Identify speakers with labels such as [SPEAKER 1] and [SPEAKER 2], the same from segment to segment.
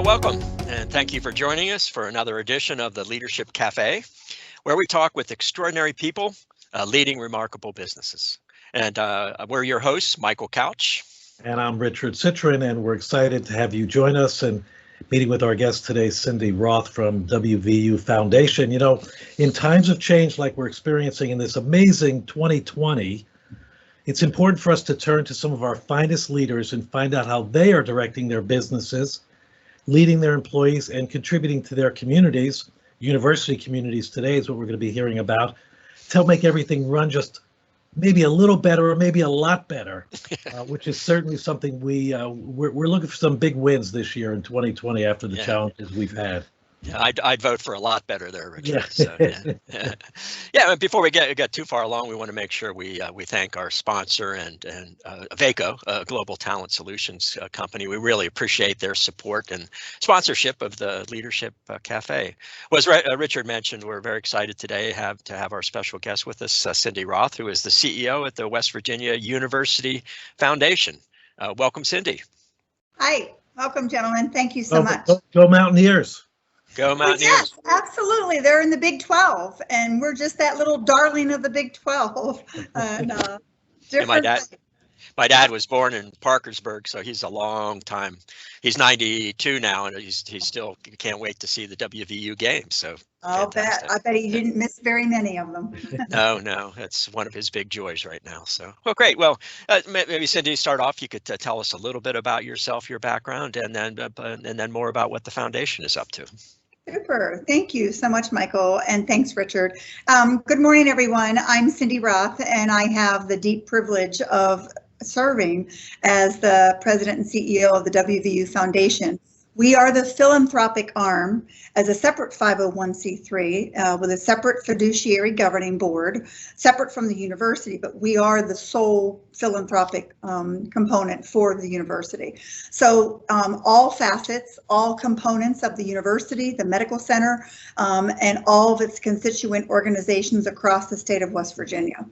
[SPEAKER 1] Well, welcome, and thank you for joining us for another edition of the Leadership Cafe, where we talk with extraordinary people leading remarkable businesses. And we're your hosts, Michael Couch.
[SPEAKER 2] And I'm Richard Citrin, and we're excited to have you join us and meeting with our guest today, Cindi Roth from WVU Foundation. You know, in times of change like we're experiencing in this amazing 2020, it's important for us to turn to some of our finest leaders and find out how they are directing their businesses, leading their employees, and contributing to their communities. University communities today is what we're going to be hearing about, to help make everything run just maybe a little better or maybe a lot better, which is certainly something we're looking for some big wins this year in 2020 after the challenges we've had.
[SPEAKER 1] Yeah, I'd vote for a lot better there, Richard.
[SPEAKER 2] Yeah.
[SPEAKER 1] So, yeah. Before we get too far along, we want to make sure we thank our sponsor and Vaco, Global Talent Solutions company. We really appreciate their support and sponsorship of the Leadership Cafe. Well, as Richard mentioned, we're very excited today to have our special guest with us, Cindi Roth, who is the CEO at the West Virginia University Foundation. Welcome, Cindi.
[SPEAKER 3] Hi, welcome, gentlemen. Thank you so much.
[SPEAKER 2] Go Mountaineers.
[SPEAKER 1] Go Mountaineers.
[SPEAKER 3] Yes, absolutely. They're in the Big 12, and we're just that little darling of the Big 12.
[SPEAKER 1] My dad was born in Parkersburg, so he's a long time. He's 92 now, and he still can't wait to see the WVU games. So
[SPEAKER 3] I bet he didn't miss very many of them.
[SPEAKER 1] No, that's one of his big joys right now. So, well, great. Well, maybe Cindi, start off. You could tell us a little bit about yourself, your background, and then more about what the foundation is up to.
[SPEAKER 3] Super. Thank you so much, Michael, and thanks, Richard. Good morning, everyone. I'm Cindi Roth, and I have the deep privilege of serving as the president and CEO of the WVU Foundation. We are the philanthropic arm as a separate 501c3 with a separate fiduciary governing board, separate from the university, but we are the sole philanthropic component for the university. So all facets, all components of the university, the medical center, and all of its constituent organizations across the state of West Virginia.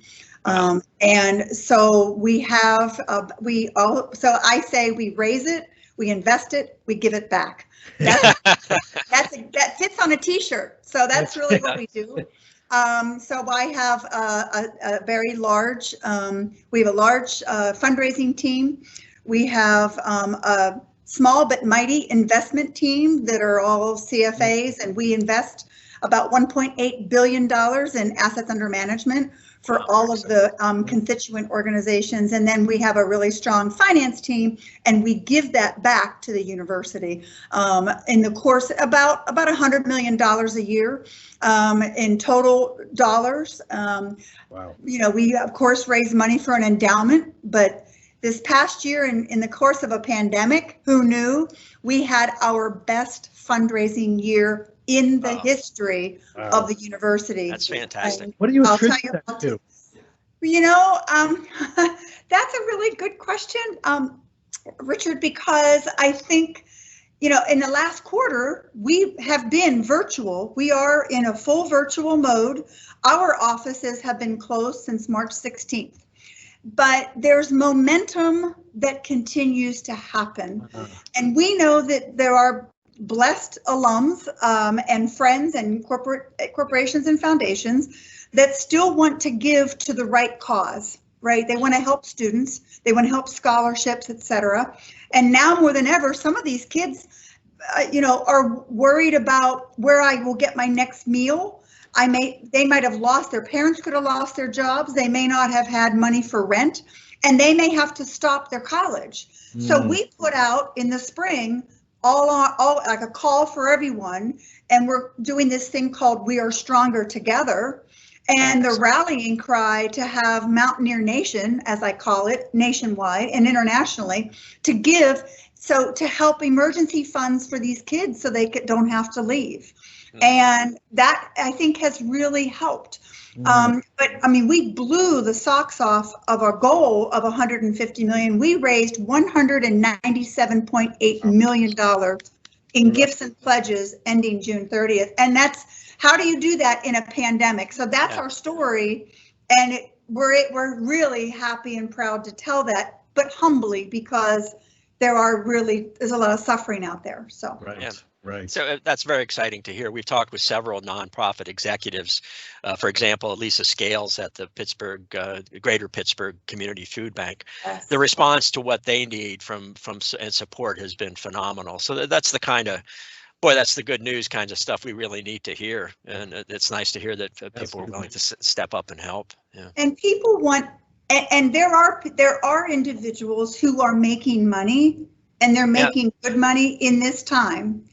[SPEAKER 3] And so we have, so I say we raise it, we invest it, we give it back. That fits on a t-shirt. So that's really what we do. So I have a very large, we have a large fundraising team. We have a small but mighty investment team that are all CFAs, and we invest about $1.8 billion in assets under management for all of the constituent organizations. And then we have a really strong finance team, and we give that back to the university in the course about $100 million a year in total dollars.
[SPEAKER 2] Wow.
[SPEAKER 3] You know, we of course raise money for an endowment, but this past year in the course of a pandemic, who knew, we had our best fundraising year in the history of the university.
[SPEAKER 1] That's fantastic.
[SPEAKER 2] And what do you attribute that to?
[SPEAKER 3] You know, that's a really good question, Richard, because I think, you know, in the last quarter, we have been virtual. We are in a full virtual mode. Our offices have been closed since March 16th. But there's momentum that continues to happen. And we know that there are blessed alums and friends and corporations and foundations that still want to give to the right cause, right? They want to help students, they want to help scholarships, etc. And now more than ever, some of these kids, you know, are worried about where I will get my next meal. They might have lost, their parents could have lost their jobs, they may not have had money for rent, and they may have to stop their college. So we put out in the spring all like a call for everyone, and we're doing this thing called We Are Stronger Together, and the rallying cry to have Mountaineer Nation, as I call it, nationwide and internationally, to give, so to help emergency funds for these kids so they don't have to leave. And that, I think, has really helped. But I mean, we blew the socks off of our goal of 150 million. We raised $197.8 million in gifts and pledges ending June 30th. And that's, how do you do that in a pandemic? So that's our story. And we're really happy and proud to tell that, but humbly, because there's a lot of suffering out there. So
[SPEAKER 2] Right.
[SPEAKER 1] Yeah.
[SPEAKER 2] Right.
[SPEAKER 1] So that's very exciting to hear. We've talked with several nonprofit executives, for example, Lisa Scales at the Greater Pittsburgh Community Food Bank.
[SPEAKER 3] yes.
[SPEAKER 1] The response to what they need from and support has been phenomenal. So that's the kind of, boy, that's the good news kinds of stuff we really need to hear. And it's nice to hear that people are willing to step up and help. Yeah.
[SPEAKER 3] And people want, and there are individuals who are making money, and they're making good money in this time,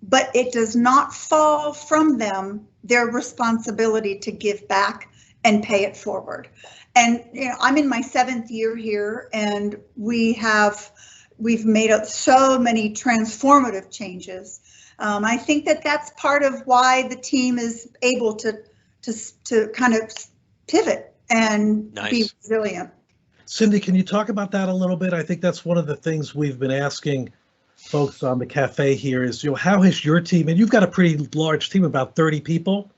[SPEAKER 3] but it does not fall from them their responsibility to give back and pay it forward. And I'm in my 7th year here, and we've made so many transformative changes. I think that's part of why the team is able to kind of pivot and be resilient.
[SPEAKER 2] Cindi, can you talk about that a little bit? I think that's one of the things we've been asking folks on the cafe here is, how has your team, and you've got a pretty large team, about 30 people.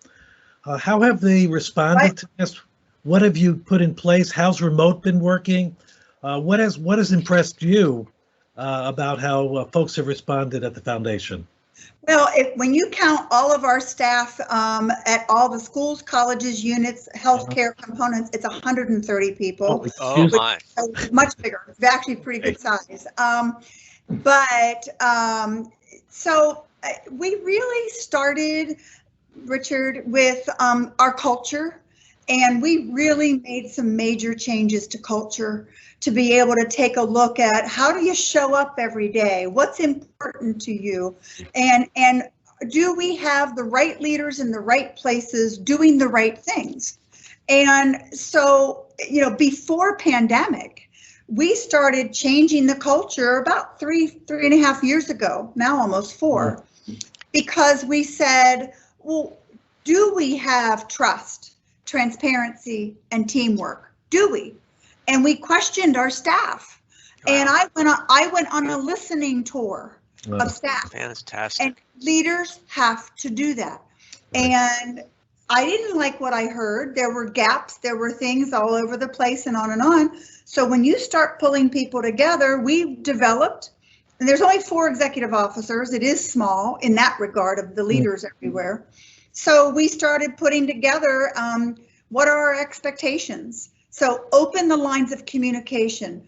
[SPEAKER 2] How have they responded to this? What have you put in place? How's remote been working? What has impressed you about how folks have responded at the foundation?
[SPEAKER 3] Well, when you count all of our staff at all the schools, colleges, units, healthcare components, it's 130 people.
[SPEAKER 1] Oh my!
[SPEAKER 3] Much bigger. It's actually pretty good size. So we really started, Richard, with our culture, and we really made some major changes to culture to be able to take a look at how do you show up every day, what's important to you, and do we have the right leaders in the right places doing the right things. And so, before pandemic, we started changing the culture about three and a half years ago, now almost 4, because we said, well, do we have trust, transparency, and teamwork? Do we? And we questioned our staff. Wow. And I went on a listening tour of staff.
[SPEAKER 1] Fantastic.
[SPEAKER 3] And leaders have to do that. Right. And I didn't like what I heard. There were gaps, there were things all over the place, and on and on. So when you start pulling people together, we've developed, and there's only 4 executive officers. It is small in that regard of the leaders everywhere. So we started putting together what are our expectations. So open the lines of communication,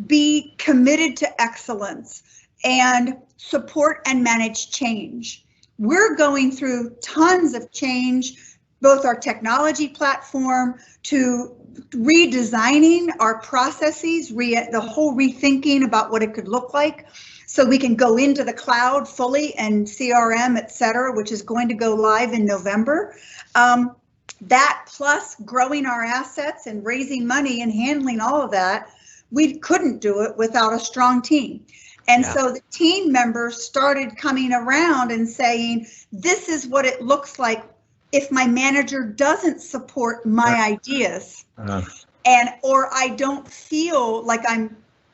[SPEAKER 3] be committed to excellence, and support and manage change. We're going through tons of change, both our technology platform to redesigning our processes, the whole rethinking about what it could look like, so we can go into the cloud fully and CRM, et cetera, which is going to go live in November. That plus growing our assets and raising money and handling all of that, we couldn't do it without a strong team. And so the team members started coming around and saying, this is what it looks like if my manager doesn't support my ideas, or I don't feel like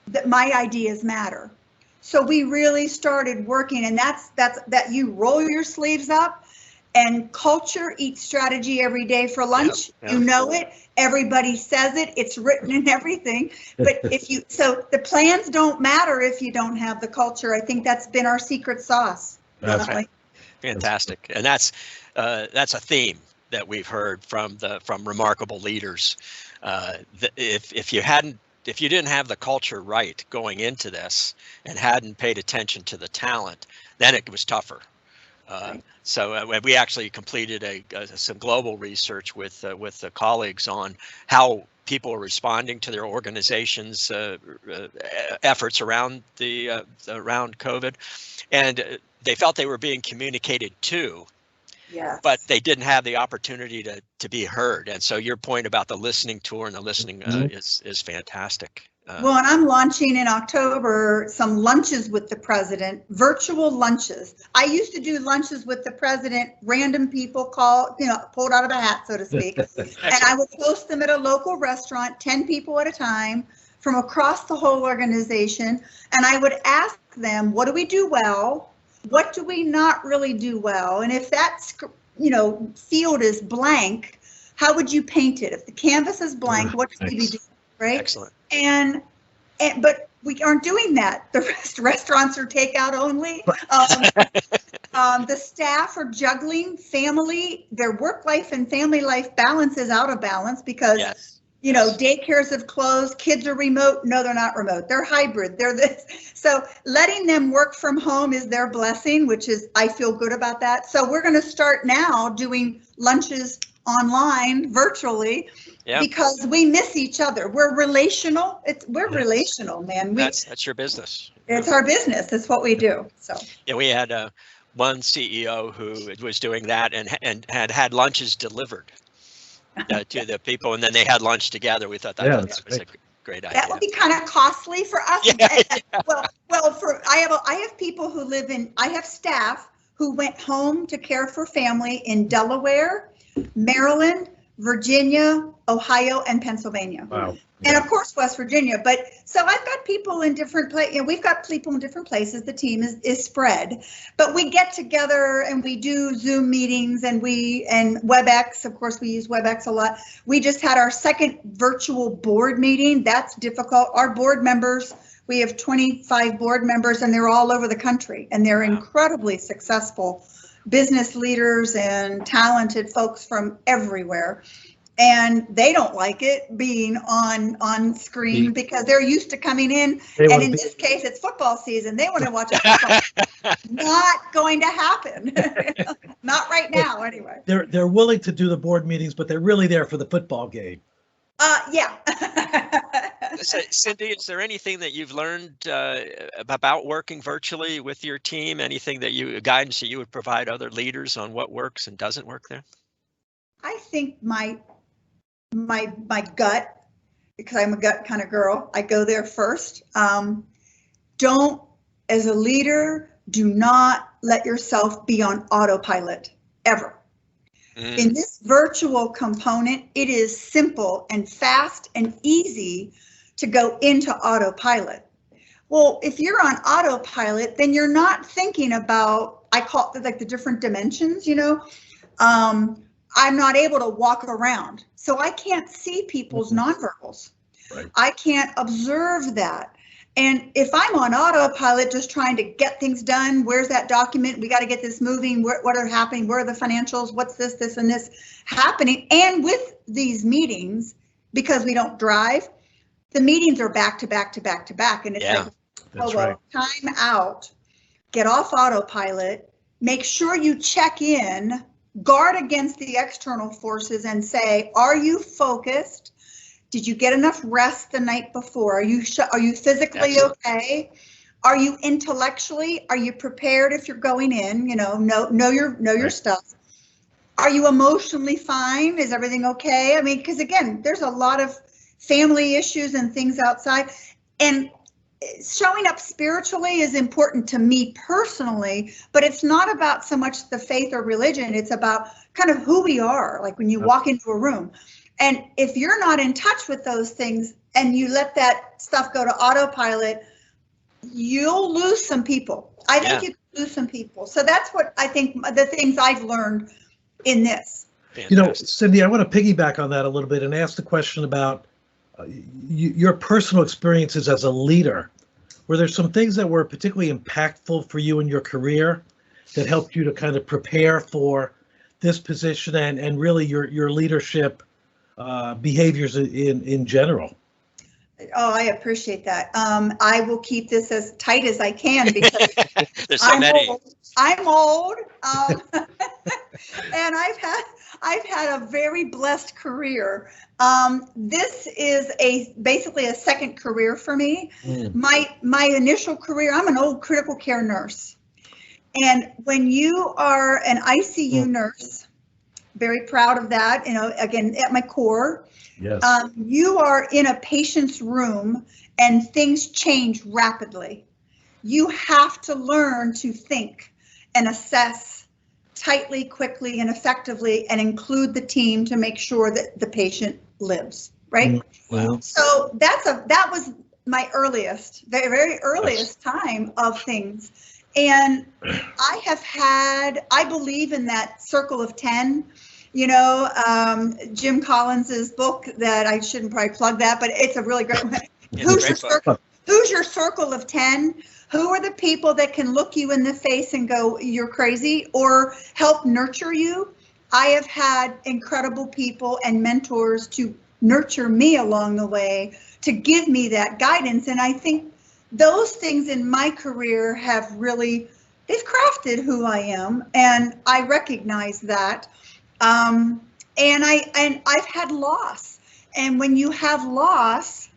[SPEAKER 3] that my ideas matter. So we really started working, and that's that you roll your sleeves up, and culture eats strategy every day for lunch. You know it. Everybody says it. It's written in everything. But so the plans don't matter if you don't have the culture. I think that's been our secret sauce.
[SPEAKER 1] That's right. Fantastic. And that's a theme that we've heard from remarkable leaders. If you didn't have the culture right going into this and hadn't paid attention to the talent, then it was tougher. So we actually completed some global research with the colleagues on how people are responding to their organization's efforts around around COVID, and they felt they were being communicated to, but they didn't have the opportunity to be heard. And so your point about the listening tour and the listening is fantastic.
[SPEAKER 3] Well, and I'm launching in October some lunches with the president, virtual lunches. I used to do lunches with the president, random people pulled out of a hat, so to speak. And I would host them at a local restaurant, 10 people at a time from across the whole organization. And I would ask them, what do we do well? What do we not really do well? And if that field is blank, how would you paint it? If the canvas is blank, what should we be doing, right?
[SPEAKER 1] Excellent.
[SPEAKER 3] And But we aren't doing that. The restaurants are takeout only. The staff are juggling their work life and family life balance is out of balance because, you know, daycares have closed, kids are remote. No, they're not remote. They're hybrid. They're this. So letting them work from home is their blessing, which is, I feel good about that. So we're going to start now doing lunches online virtually because we miss each other. We're relational. We're relational, man.
[SPEAKER 1] That's your business.
[SPEAKER 3] It's our business. It's what we do. So
[SPEAKER 1] yeah, we had one CEO who was doing that and had lunches delivered to the people, and then they had lunch together. We thought that was a great idea.
[SPEAKER 3] That would be kind of costly for us. Well, I have people who live in. I have staff who went home to care for family in Delaware, Maryland, Virginia, Ohio, and Pennsylvania.
[SPEAKER 2] Wow.
[SPEAKER 3] And of course, West Virginia. But so I've got people in different places. You know, we've got people in different places. The team is spread, but we get together and we do Zoom meetings and WebEx. Of course, we use WebEx a lot. We just had our second virtual board meeting. That's difficult. Our board members, we have 25 board members, and they're all over the country, and they're incredibly successful business leaders and talented folks from everywhere. And they don't like it being on screen because they're used to coming in. And in this case, it's football season. They want to watch a football. Not going to happen. Not right now, anyway.
[SPEAKER 2] They're willing to do the board meetings, but they're really there for the football game.
[SPEAKER 3] Yeah.
[SPEAKER 1] So, Cindi, is there anything that you've learned about working virtually with your team? Anything guidance that you would provide other leaders on what works and doesn't work there?
[SPEAKER 3] I think my gut, because I'm a gut kind of girl, I go there first. As a leader, do not let yourself be on autopilot ever. In this virtual component, it is simple and fast and easy to go into autopilot. Well, if you're on autopilot, then you're not thinking about, I call it like the different dimensions, you know. I'm not able to walk around, so I can't see people's nonverbals. Right. I can't observe that. And if I'm on autopilot, just trying to get things done, where's that document? We got to get this moving. What are happening? Where are the financials? What's this, and this happening? And with these meetings, because we don't drive, the meetings are back to back to back to back. And it's like, time out, get off autopilot, make sure you check in, guard against the external forces and say, are you focused? Did you get enough rest the night before? Are you physically okay? Are you intellectually? Are you prepared if you're going in? You know your stuff. Are you emotionally fine? Is everything okay? I mean, because again, there's a lot of family issues and things outside, and showing up spiritually is important to me personally, but it's not about so much the faith or religion. It's about kind of who we are, like when you walk into a room. And if you're not in touch with those things and you let that stuff go to autopilot, you'll lose some people. I think you can lose some people. So that's what I think the things I've learned in this.
[SPEAKER 1] Fantastic.
[SPEAKER 2] You know, Cindi, I want to piggyback on that a little bit and ask the question about your personal experiences as a leader. Were there some things that were particularly impactful for you in your career that helped you to kind of prepare for this position and really your leadership behaviors in general?
[SPEAKER 3] Oh, I appreciate that. I will keep this as tight as I can because
[SPEAKER 1] there's so many.
[SPEAKER 3] I'm old, and I've had a very blessed career. This is basically a second career for me. My initial career, I'm an old critical care nurse, and when you are an ICU nurse, very proud of that. You know, again, at my core. Yes. You are in a patient's room and things change rapidly. You have to learn to think and assess tightly, quickly, and effectively, and include the team to make sure that the patient lives, right?
[SPEAKER 2] Wow.
[SPEAKER 3] So that was my earliest, very earliest time of things. And I believe in that circle of 10. You know, Jim Collins's book that I shouldn't probably plug that, but it's a really great one. who's your circle of 10? Who are the people that can look you in the face and go, you're crazy, or help nurture you? I have had incredible people and mentors to nurture me along the way, to give me that guidance. And I think those things in my career have really, they've crafted who I am, and I recognize that. And I've had loss, and when you have loss,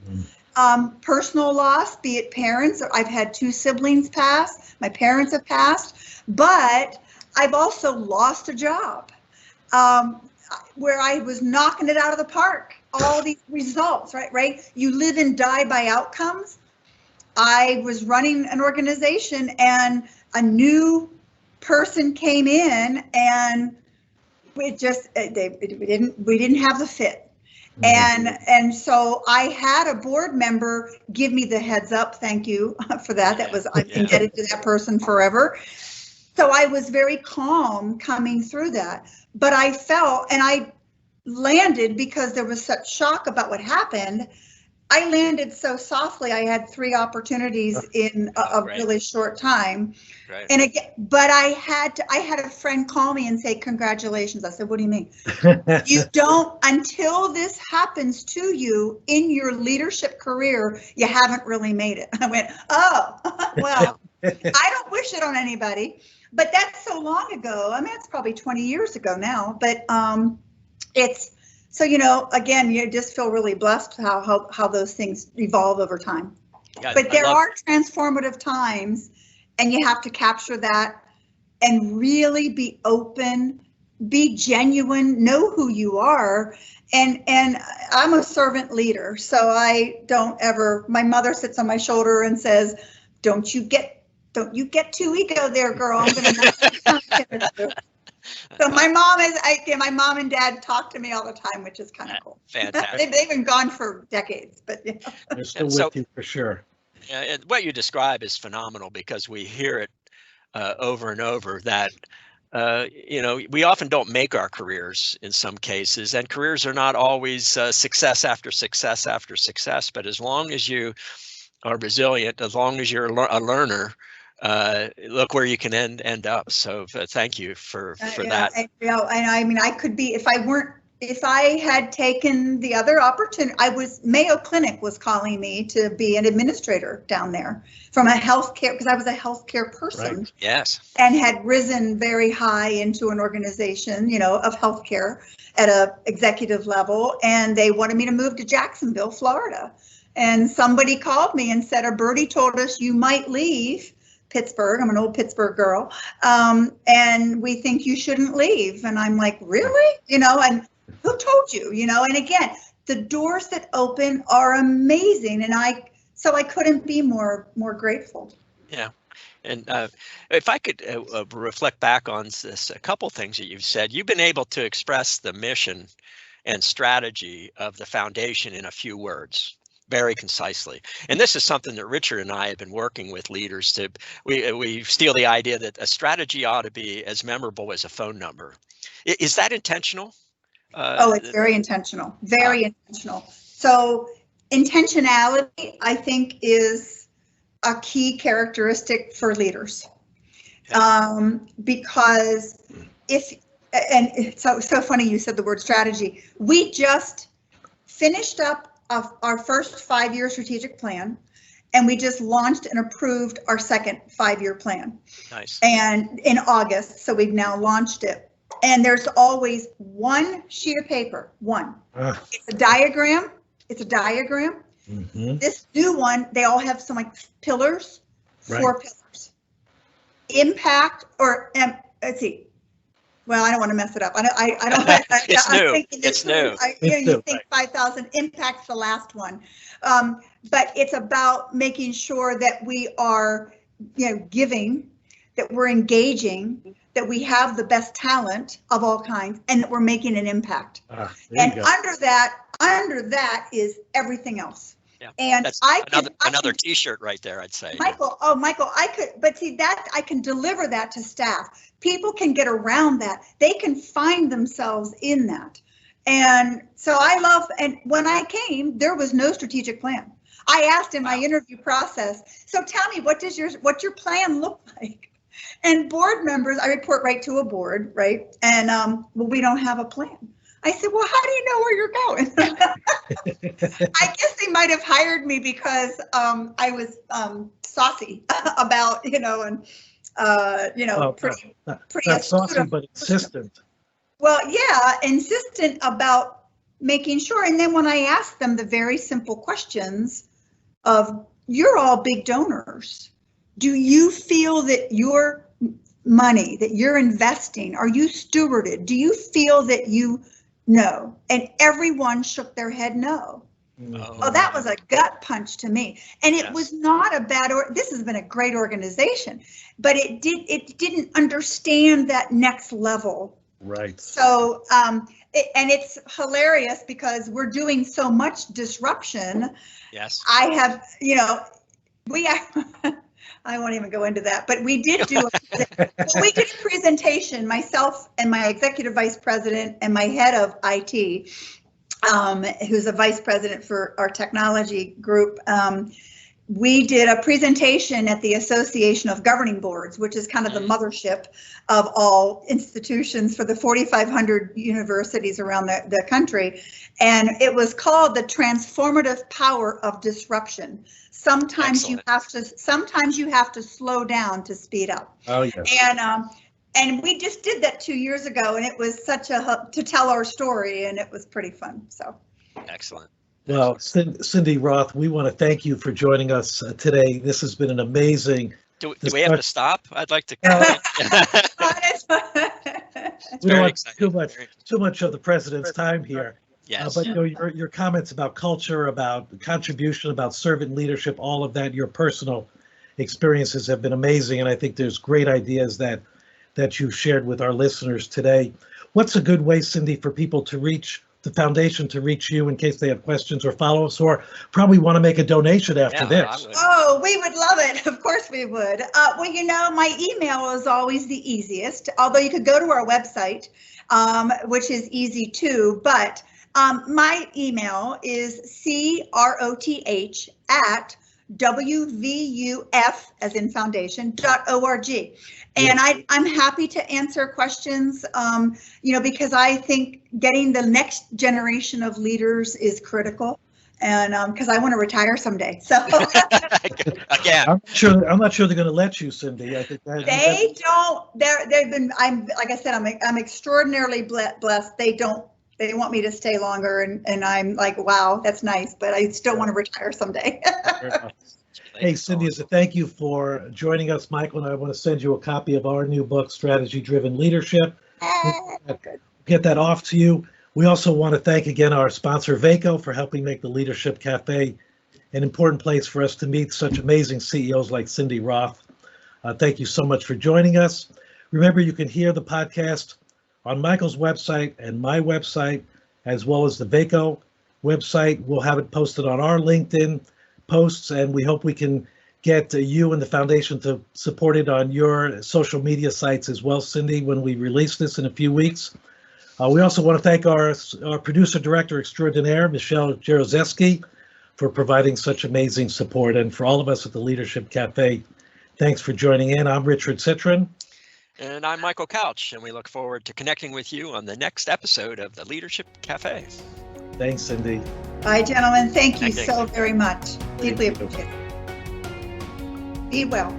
[SPEAKER 3] personal loss, be it parents, I've had 2 siblings pass, my parents have passed, but I've also lost a job where I was knocking it out of the park. All these results, right? You live and die by outcomes. I was running an organization and a new person came in, and we didn't have the fit. And so I had a board member give me the heads up. Thank you for that. I'm indebted to that person forever. So I was very calm coming through that, but I felt, and I landed because there was such shock about what happened. I landed so softly. I had 3 opportunities in a really short time. Right. And again, but I had a friend call me and say, congratulations. I said, what do you mean? You don't, until this happens to you in your leadership career, you haven't really made it. I went, oh, well, I don't wish it on anybody, but that's so long ago. I mean, it's probably 20 years ago now, but it's, so, again, you just feel really blessed how those things evolve over time. Yeah, but there are transformative times, and you have to capture that and really be open, be genuine, know who you are. And I'm a servant leader, so I don't ever, my mother sits on my shoulder and says, don't you get too ego there, girl. I'm gonna So my mom and dad talk to me all the time, which is kind of cool. Fantastic. They've been gone for decades, but
[SPEAKER 2] they're still with you for sure.
[SPEAKER 1] What you describe is phenomenal, because we hear it over and over that we often don't make our careers in some cases, and careers are not always success after success after success. But as long as you are resilient, as long as you're a learner, look where you can end up. So thank you for that.
[SPEAKER 3] And I mean, I could be, if I had taken the other opportunity, Mayo Clinic was calling me to be an administrator down there from a healthcare, because I was a healthcare person.
[SPEAKER 1] Right. Yes.
[SPEAKER 3] And had risen very high into an organization, of healthcare at a executive level. And they wanted me to move to Jacksonville, Florida. And somebody called me and said, a birdie told us you might leave Pittsburgh. I'm an old Pittsburgh girl. And we think you shouldn't leave. And I'm like, really? And who told you? And again, the doors that open are amazing. And so I couldn't be more grateful.
[SPEAKER 1] Yeah. And if I could reflect back on this, a couple things that you've said, you've been able to express the mission and strategy of the foundation in a few words, very concisely. And this is something that Richard and I have been working with leaders to, we steal the idea that a strategy ought to be as memorable as a phone number. Is that intentional?
[SPEAKER 3] It's very intentional, very intentional. So intentionality, I think, is a key characteristic for leaders. Because and it's so funny you said the word strategy. We just finished up our first 5-year strategic plan, and we just launched and approved our second 5-year plan. Nice. And in August, so we've now launched it. And there's always one sheet of paper, one. It's a diagram. Mm-hmm. This new one, they all have some pillars, 4 pillars. Impact, or let's see. Well, I don't want to mess it up. I don't.
[SPEAKER 1] It's new.
[SPEAKER 3] You think 5,000. Impact's the last one, but it's about making sure that we are, giving, that we're engaging, that we have the best talent of all kinds, and that we're making an impact. And under that is everything else.
[SPEAKER 1] Yeah, and that's another T-shirt right there, I'd say.
[SPEAKER 3] Michael, I could, but see that I can deliver that to staff. People can get around that. They can find themselves in that. And so I love, and when I came, there was no strategic plan. I asked in my interview process, so tell me, what's your plan look like? And board members, I report right to a board, right? And well, we don't have a plan. I said, well, how do you know where you're going? I guess they might have hired me because I was saucy about, pretty
[SPEAKER 2] not saucy, but insistent.
[SPEAKER 3] Well, yeah, insistent about making sure. And then when I asked them the very simple questions of, you're all big donors. Do you feel that your money that you're investing, are you stewarded? Do you feel that you know? And everyone shook their head no. Oh, that was a gut punch to me. And it was not a bad, this has been a great organization, but it didn't understand that next level.
[SPEAKER 2] Right.
[SPEAKER 3] So, and it's hilarious because we're doing so much disruption.
[SPEAKER 1] Yes.
[SPEAKER 3] I have, I won't even go into that, but we did do a presentation, myself and my executive vice president and my head of IT, who's a vice president for our technology group. We did a presentation at the Association of Governing Boards, which is kind of the mothership of all institutions for the 4,500 universities around the country. And it was called the Transformative Power of Disruption. Sometimes you have to slow down to speed up. Oh, yes. And we just did that 2 years ago, and it was such to tell our story, and it was pretty fun. So
[SPEAKER 1] excellent.
[SPEAKER 2] Well, Cindi Roth, we want to thank you for joining us today. This has been an amazing.
[SPEAKER 1] Do we have to stop? I'd like to.
[SPEAKER 2] We don't want too much of the president's time here.
[SPEAKER 1] Yes.
[SPEAKER 2] But your comments about culture, about contribution, about servant leadership, all of that, your personal experiences have been amazing, and I think there's great ideas that you've shared with our listeners today. What's a good way, Cindi, for people to reach the foundation, to reach you in case they have questions or follow-ups, or probably want to make a donation after this?
[SPEAKER 3] Oh, we would love it. Of course we would. Well, my email is always the easiest, although you could go to our website, which is easy too, but my email is CROTH@WVUF, as in foundation.org. And I'm happy to answer questions, because I think getting the next generation of leaders is critical. And because I want to retire someday. So
[SPEAKER 1] again,
[SPEAKER 2] I'm not sure they're going to let you, Cindi. I think
[SPEAKER 3] they don't. They've been. Like I said, I'm extraordinarily blessed. They want me to stay longer, and I'm like, wow, that's nice, but I still want to retire someday.
[SPEAKER 2] Hey, Cindi, as a thank you for joining us, Michael and I want to send you a copy of our new book, Strategy Driven Leadership. Get that off to you. We also want to thank again our sponsor, VACO, for helping make the Leadership Cafe an important place for us to meet such amazing CEOs like Cindi Roth. Thank you so much for joining us. Remember, you can hear the podcast on Michael's website and my website, as well as the VACO website. We'll have it posted on our LinkedIn posts, and we hope we can get you and the foundation to support it on your social media sites as well, Cindi, when we release this in a few weeks. We also want to thank our producer director extraordinaire, Michelle Jaroszewski, for providing such amazing support. And for all of us at the Leadership Cafe, thanks for joining in. I'm Richard Citron.
[SPEAKER 1] And I'm Michael Couch, and we look forward to connecting with you on the next episode of the Leadership Cafe.
[SPEAKER 2] Thanks, Cindi.
[SPEAKER 3] Bye, gentlemen. Thank you so very much. Deeply appreciate it. Be well.